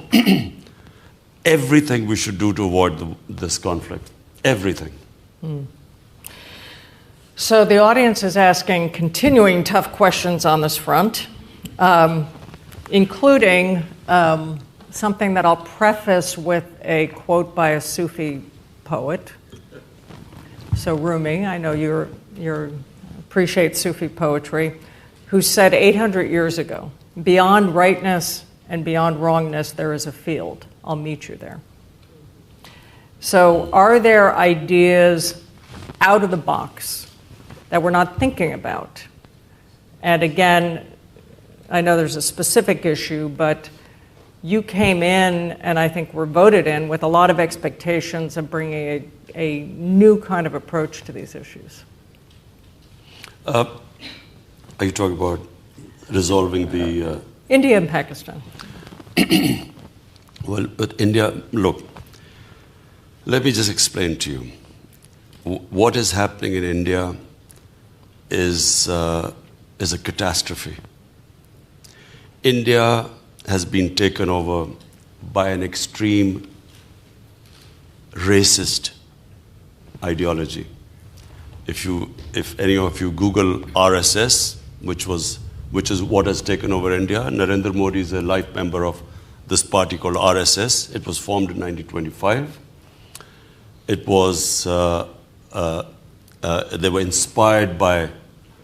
everything we should do to avoid this conflict. Everything. So the audience is asking continuing tough questions on this front, including something that I'll preface with a quote by a Sufi poet. So Rumi, I know you appreciate Sufi poetry, who said 800 years ago, beyond rightness and beyond wrongness, there is a field. I'll meet you there. So are there ideas out of the box that we're not thinking about? And again, I know there's a specific issue, but you came in, and I think were voted in, with a lot of expectations of bringing a new kind of approach to these issues. Are you talking about resolving the... India and Pakistan. Well, but India, look, let me just explain to you. What is happening in India is a catastrophe. India has been taken over by an extreme racist ideology. If any of you Google RSS, which is what has taken over India, Narendra Modi is a life member of this party called RSS. It was formed in 1925. It was they were inspired by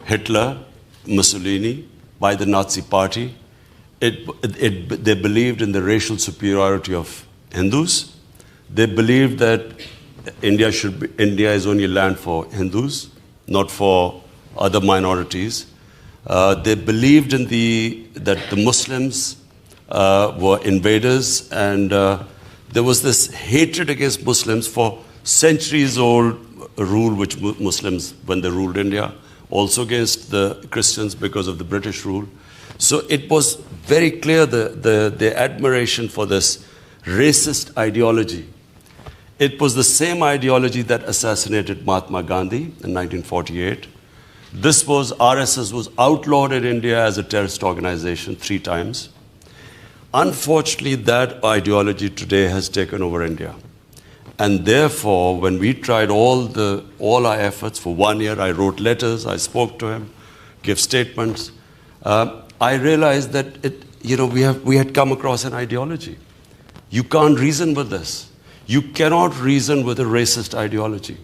Hitler, Mussolini, by the Nazi Party. They believed in the racial superiority of Hindus. They believed that India is only land for Hindus, not for other minorities. They believed in that the Muslims were invaders, and there was this hatred against Muslims for centuries-old rule which Muslims, when they ruled India, also against the Christians because of the British rule. So it was very clear the admiration for this racist ideology. It was the same ideology that assassinated Mahatma Gandhi in 1948. RSS was outlawed in India as a terrorist organization 3 times. Unfortunately, that ideology today has taken over India. And therefore, when we tried all our efforts for 1 year, I wrote letters, I spoke to him, gave statements, I realized that we had come across an ideology. You can't reason with this. You cannot reason with a racist ideology,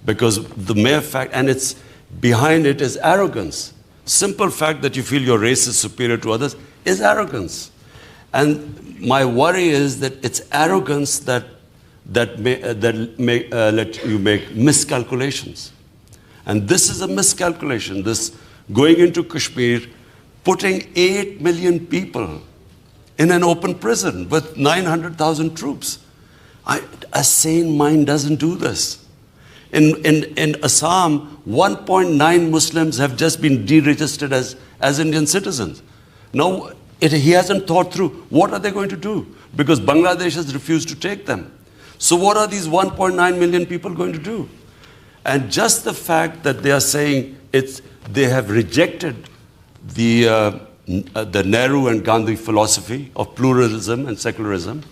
because the mere fact, and it's behind it, is arrogance. Simple fact that you feel your race is superior to others is arrogance. And my worry is that it's arrogance that that may let you make miscalculations. And this is a miscalculation. This going into Kashmir, putting 8 million people in an open prison with 900,000 troops. A sane mind doesn't do this. In Assam, 1.9 Muslims have just been deregistered as Indian citizens. Now, he hasn't thought through, what are they going to do? Because Bangladesh has refused to take them. So what are these 1.9 million people going to do? And just the fact that they are saying they have rejected the Nehru and Gandhi philosophy of pluralism and secularism.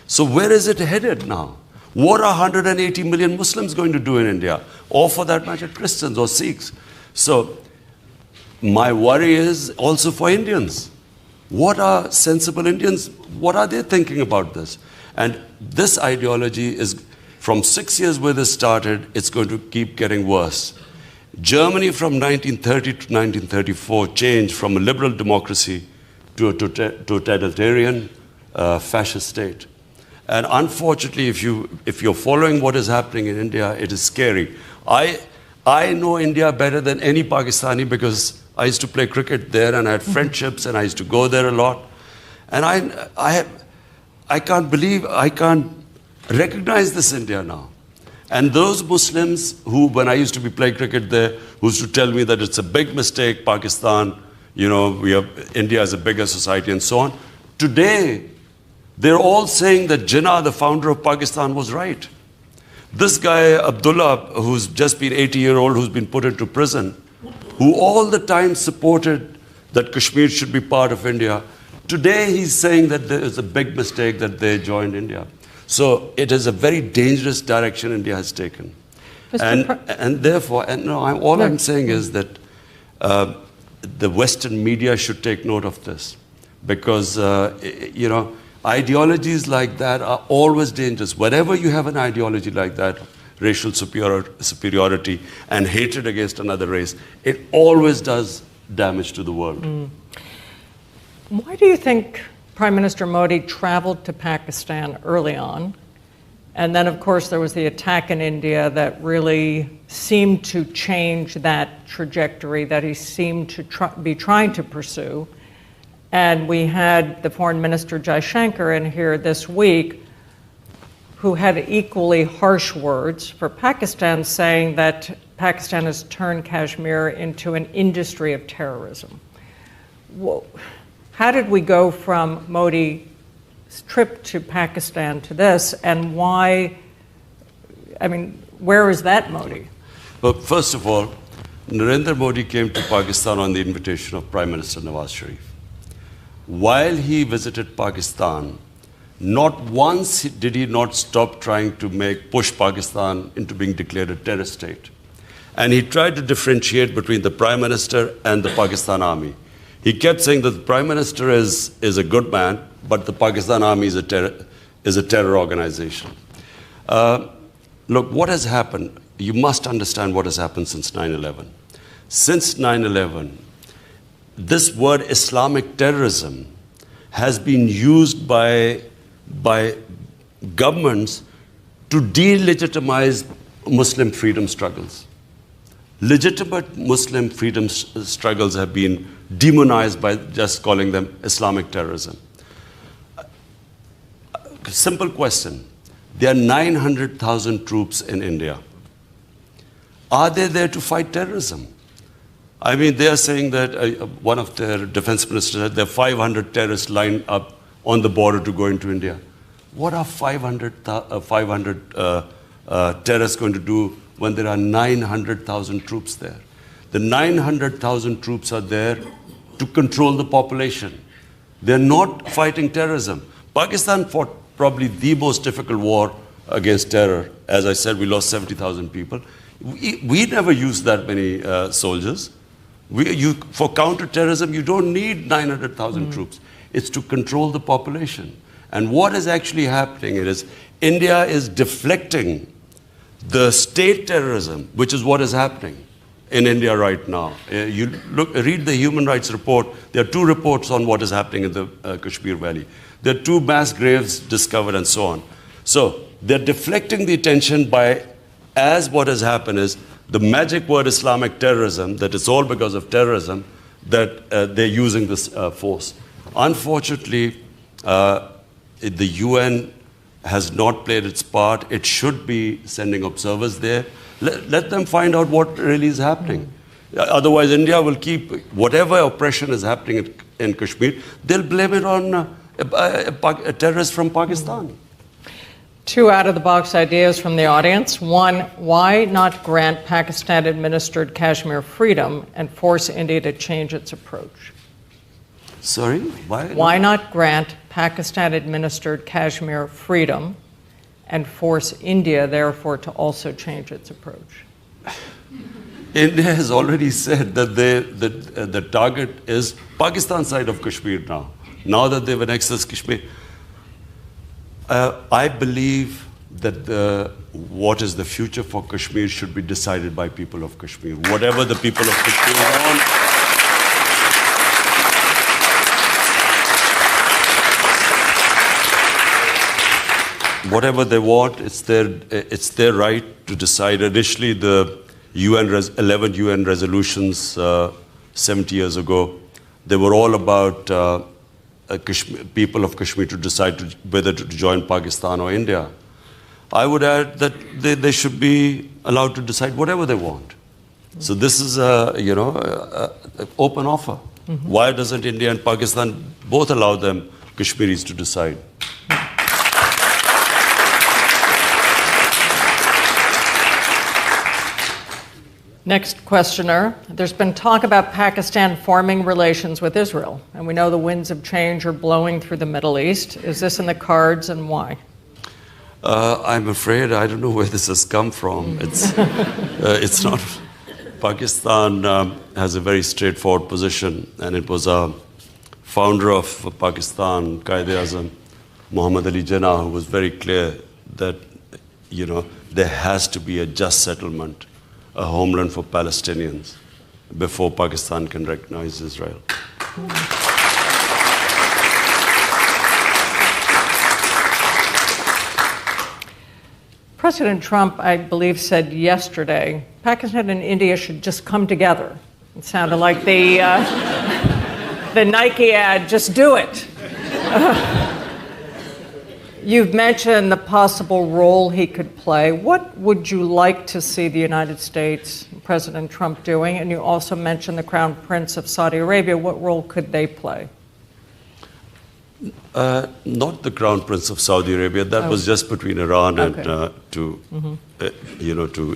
So where is it headed now? What are 180 million Muslims going to do in India? Or for that matter, Christians or Sikhs? So my worry is also for Indians. What are sensible Indians? What are they thinking about this? And this ideology is, from 6 years where this started, it's going to keep getting worse. Germany from 1930 to 1934 changed from a liberal democracy to a totalitarian fascist state. And unfortunately, if you're following what is happening in India, it is scary. I know India better than any Pakistani because I used to play cricket there and I had friendships and I used to go there a lot. And I can't believe, I can't recognize this India now. And those Muslims who, when I used to be playing cricket there, who used to tell me that it's a big mistake, Pakistan, India is a bigger society and so on. Today, they're all saying that Jinnah, the founder of Pakistan, was right. This guy, Abdullah, who's just been 80-year-old, who's been put into prison, who all the time supported that Kashmir should be part of India, today he's saying that there is a big mistake that they joined India. So it is a very dangerous direction India has taken. And therefore, I'm saying is that the Western media should take note of this. Because, ideologies like that are always dangerous. Whenever you have an ideology like that, racial superiority and hatred against another race, it always does damage to the world. Why do you think Prime Minister Modi traveled to Pakistan early on? And then, of course, there was the attack in India that really seemed to change that trajectory that he seemed to be trying to pursue. And we had the Foreign Minister Jaishankar in here this week, who had equally harsh words for Pakistan, saying that Pakistan has turned Kashmir into an industry of terrorism. How did we go from Modi's trip to Pakistan to this, and why, where is that Modi? Well, first of all, Narendra Modi came to Pakistan on the invitation of Prime Minister Nawaz Sharif. While he visited Pakistan, not once did he not stop trying to push Pakistan into being declared a terrorist state. And he tried to differentiate between the Prime Minister and the Pakistan Army. He kept saying that the Prime Minister is a good man, but the Pakistan Army is a terror organization. Look, what has happened? You must understand what has happened since 9/11. Since 9/11, this word Islamic terrorism has been used by governments to delegitimize Muslim freedom struggles. Legitimate Muslim freedom struggles have been demonized by just calling them Islamic terrorism. Simple question. There are 900,000 troops in India. Are they there to fight terrorism? They are saying that one of their defense ministers said there are 500 terrorists lined up on the border to go into India. What are 500 terrorists going to do when there are 900,000 troops there? The 900,000 troops are there to control the population. They're not fighting terrorism. Pakistan fought probably the most difficult war against terror. As I said, we lost 70,000 people. We never used that many soldiers. For counter-terrorism, you don't need 900,000 troops. It's to control the population. And what is actually happening is India is deflecting the state terrorism, which is what is happening in India right now. Read the human rights report. There are 2 reports on what is happening in the Kashmir Valley. There are 2 mass graves discovered and so on. So They're deflecting the attention by, as what has happened is, the magic word Islamic terrorism, that it's all because of terrorism, that they're using this force. Unfortunately, the UN has not played its part. It should be sending observers there. Let them find out what really is happening. Otherwise, India will keep whatever oppression is happening in Kashmir, they'll blame it on a terrorist from Pakistan. Two out-of-the-box ideas from the audience. One, why not grant Pakistan-administered Kashmir freedom and force India to change its approach? Sorry? Why not grant Pakistan-administered Kashmir freedom and force India, therefore, to also change its approach? India has already said that the target is Pakistan side of Kashmir now. Now that they've annexed Kashmir. I believe that what is the future for Kashmir should be decided by people of Kashmir. Whatever the people of Kashmir want. Whatever they want, it's their right to decide. Initially, the 11 UN resolutions 70 years ago, they were all about people of Kashmir to decide whether to join Pakistan or India. I would add that they should be allowed to decide whatever they want. So this is an open offer. Mm-hmm. Why doesn't India and Pakistan both allow them, Kashmiris, to decide? Next questioner. There's been talk about Pakistan forming relations with Israel, and we know the winds of change are blowing through the Middle East. Is this in the cards, and why? I'm afraid I don't know where this has come from. It's not. Pakistan has a very straightforward position, and it was a founder of Pakistan, Quaid-e-Azam, Muhammad Ali Jinnah, who was very clear that there has to be a just settlement, a homeland for Palestinians, before Pakistan can recognize Israel. President Trump, I believe, said yesterday, Pakistan and India should just come together. It sounded like the Nike ad, just do it. You've mentioned the possible role he could play. What would you like to see the United States, President Trump, doing? And you also mentioned the Crown Prince of Saudi Arabia. What role could they play? Not the Crown Prince of Saudi Arabia. That was just between Iran and to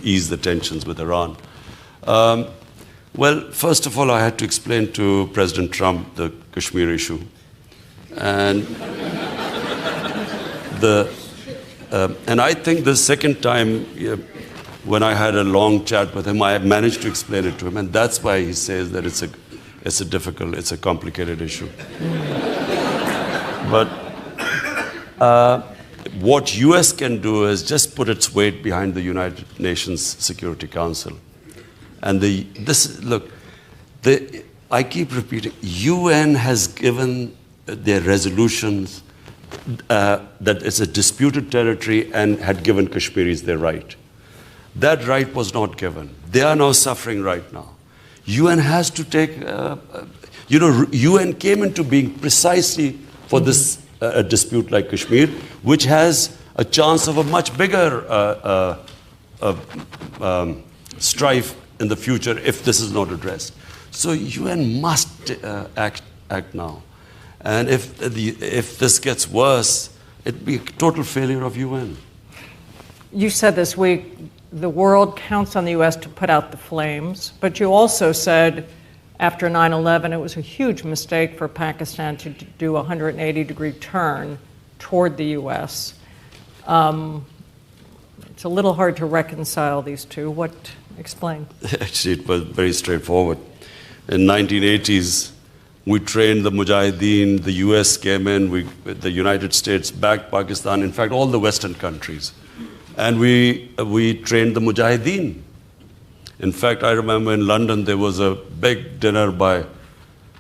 ease the tensions with Iran. Well, first of all, I had to explain to President Trump the Kashmir issue, and I think the second time when I had a long chat with him, I managed to explain it to him, and that's why he says that it's a complicated issue. But what US can do is just put its weight behind the United Nations Security Council. And I keep repeating, UN has given their resolutions that it's a disputed territory and had given Kashmiris their right. That right was not given. They are now suffering right now. UN has to take, UN came into being precisely for this dispute like Kashmir, which has a chance of a much bigger strife in the future if this is not addressed. So UN must act now. And if this gets worse, it'd be a total failure of UN. You said this week the world counts on the U.S. to put out the flames, but you also said after 9/11 it was a huge mistake for Pakistan to do a 180-degree turn toward the U.S. It's a little hard to reconcile these two. Explain. Actually, it was very straightforward. In 1980s, we trained the Mujahideen, the US came in, the United States backed Pakistan, in fact, all the Western countries. And we trained the Mujahideen. In fact, I remember in London, there was a big dinner by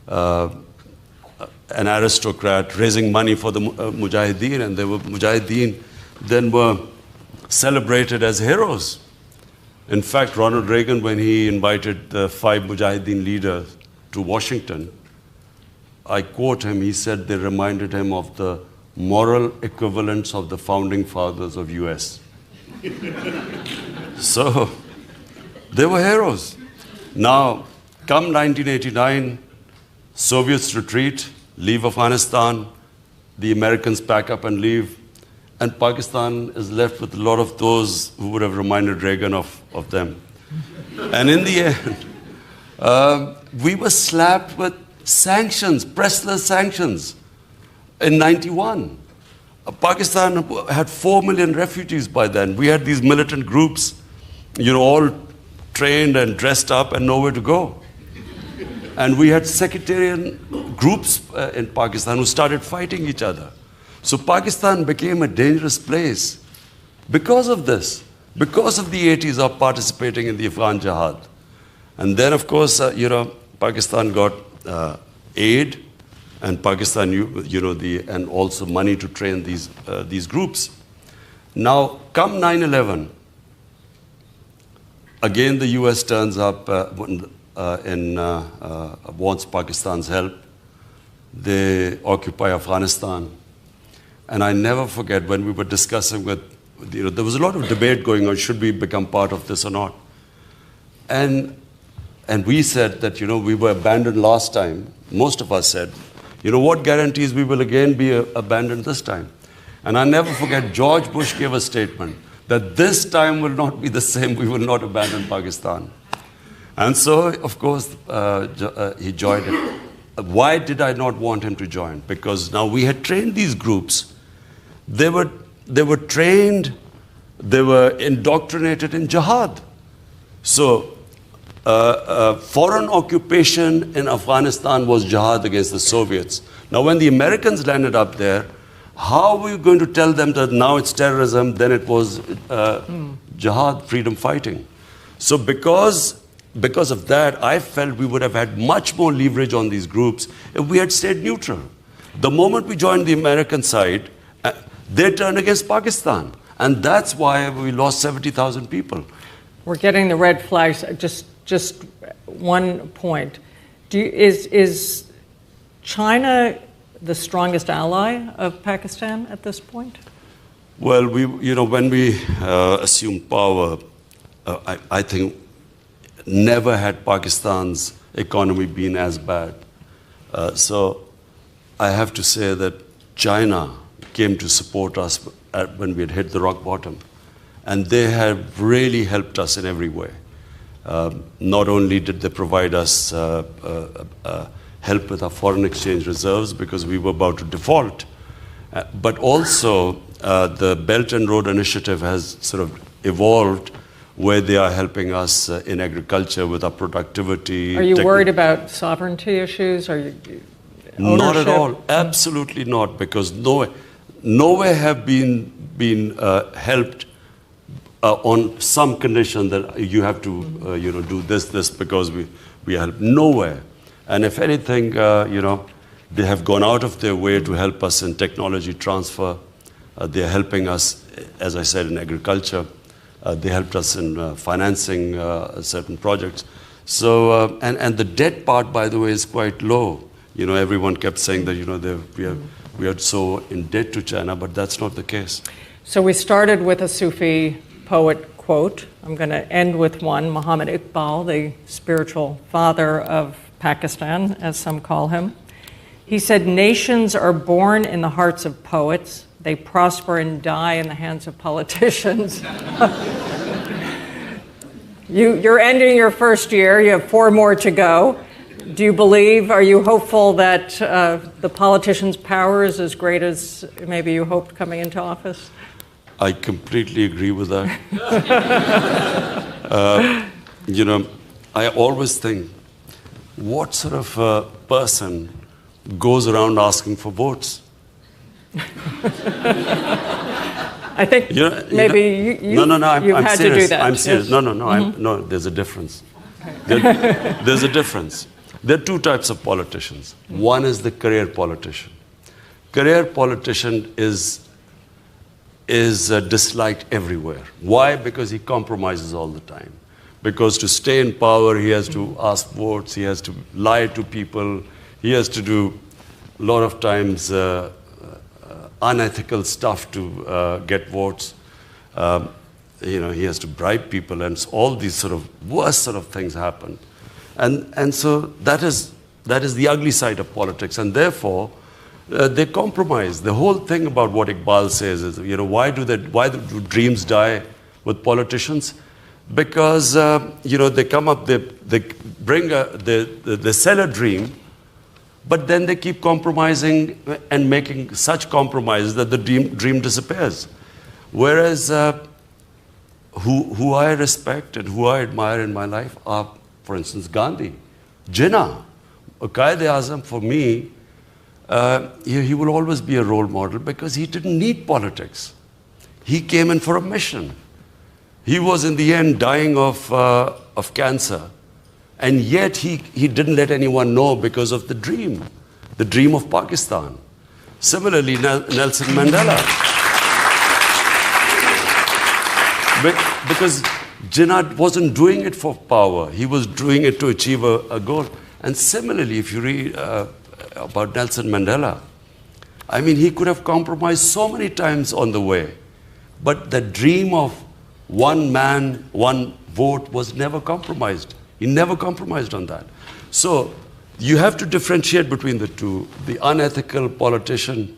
an aristocrat raising money for the Mujahideen, and there were Mujahideen then were celebrated as heroes. In fact, Ronald Reagan, when he invited the 5 Mujahideen leaders to Washington, I quote him, he said they reminded him of the moral equivalents of the founding fathers of US. So, they were heroes. Now, come 1989, Soviets retreat, leave Afghanistan, the Americans pack up and leave, and Pakistan is left with a lot of those who would have reminded Reagan of them. And in the end, we were slapped with sanctions, pressless sanctions. In 91, Pakistan had 4 million refugees by then. We had these militant groups, all trained and dressed up and nowhere to go. And we had sectarian groups in Pakistan who started fighting each other. So Pakistan became a dangerous place because of this, because of the 80s of participating in the Afghan Jihad. And then, of course, Pakistan got aid, and Pakistan, and also money to train these groups. Now, come 9/11, again the US turns up wants Pakistan's help. They occupy Afghanistan. And I never forget when we were discussing there was a lot of debate going on, should we become part of this or not? And we said that, we were abandoned last time. Most of us said, what guarantees we will again be abandoned this time? And I never forget, George Bush gave a statement that this time will not be the same, we will not abandon Pakistan. And so, of course, he joined it. Why did I not want him to join? Because now we had trained these groups. They were trained, they were indoctrinated in jihad. So, foreign occupation in Afghanistan was jihad against the Soviets. Now, when the Americans landed up there, how were you going to tell them that now it's terrorism, then it was jihad, freedom fighting? So because of that, I felt we would have had much more leverage on these groups if we had stayed neutral. The moment we joined the American side, they turned against Pakistan. And that's why we lost 70,000 people. We're getting the red flags. Just one point. Is China the strongest ally of Pakistan at this point? Well, when we assumed power, I think never had Pakistan's economy been as bad. So I have to say that China came to support us when we had hit the rock bottom. And they have really helped us in every way. Not only did they provide us help with our foreign exchange reserves because we were about to default, but also the Belt and Road Initiative has sort of evolved where they are helping us in agriculture with our productivity. Are you worried about sovereignty issues? Are you Not at all. Absolutely not, because nowhere have been helped on some condition that you have to do this because we help. Nowhere. And if anything, they have gone out of their way to help us in technology transfer. They are helping us, as I said, in agriculture. They helped us in financing certain projects. So, and the debt part, by the way, is quite low. Everyone kept saying that, we are so in debt to China, but that's not the case. So we started with a Sufi poet quote. I'm going to end with one, Muhammad Iqbal, the spiritual father of Pakistan, as some call him. He said, "Nations are born in the hearts of poets. They prosper and die in the hands of politicians." You're ending your first year. You have 4 more to go. Do you believe, are you hopeful that the politicians' power is as great as maybe you hoped coming into office? I completely agree with that. I always think, what sort of person goes around asking for votes? I think you've had serious. to do that. I'm serious. Yes. No, there's a difference. There's a difference. There are 2 types of politicians. One is the career politician. Career politician is is disliked everywhere. Why? Because he compromises all the time. Because to stay in power, he has to ask votes, he has to lie to people, he has to do a lot of times unethical stuff to get votes. He has to bribe people, and all these sort of worst sort of things happen. And so that is the ugly side of politics, and therefore they compromise. The whole thing about what Iqbal says is, why do dreams die with politicians? Because they come up, they sell a dream, but then they keep compromising and making such compromises that the dream disappears. Whereas who I respect and who I admire in my life are, for instance, Gandhi, Jinnah, Quaid-e-Azam. For me, he will always be a role model because he didn't need politics. He came in for a mission. He was in the end dying of cancer, and yet he didn't let anyone know because of the dream of Pakistan. Similarly, Nelson Mandela. Because Jinnah wasn't doing it for power. He was doing it to achieve a goal. And similarly, if you read about Nelson Mandela, I mean, he could have compromised so many times on the way. But the dream of one man, one vote was never compromised. He never compromised on that. So you have to differentiate between the two. The unethical politician,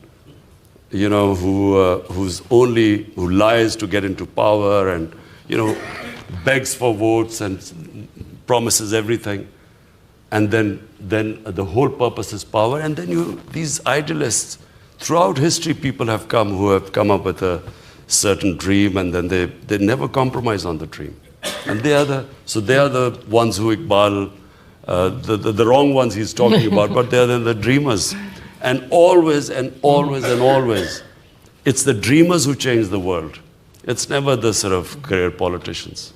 who lies to get into power and, begs for votes and promises everything. And then the whole purpose is power. And then these idealists, throughout history, people have come who have come up with a certain dream, and then they never compromise on the dream. And they are the ones who Iqbal, the wrong ones he's talking about, but they are the dreamers. And always and always and always, it's the dreamers who change the world. It's never the sort of career politicians.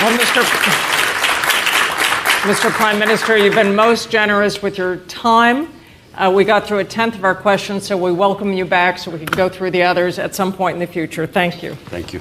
Well, Mr. Prime Minister, you've been most generous with your time. We got through a tenth of our questions, so we welcome you back so we can go through the others at some point in the future. Thank you. Thank you.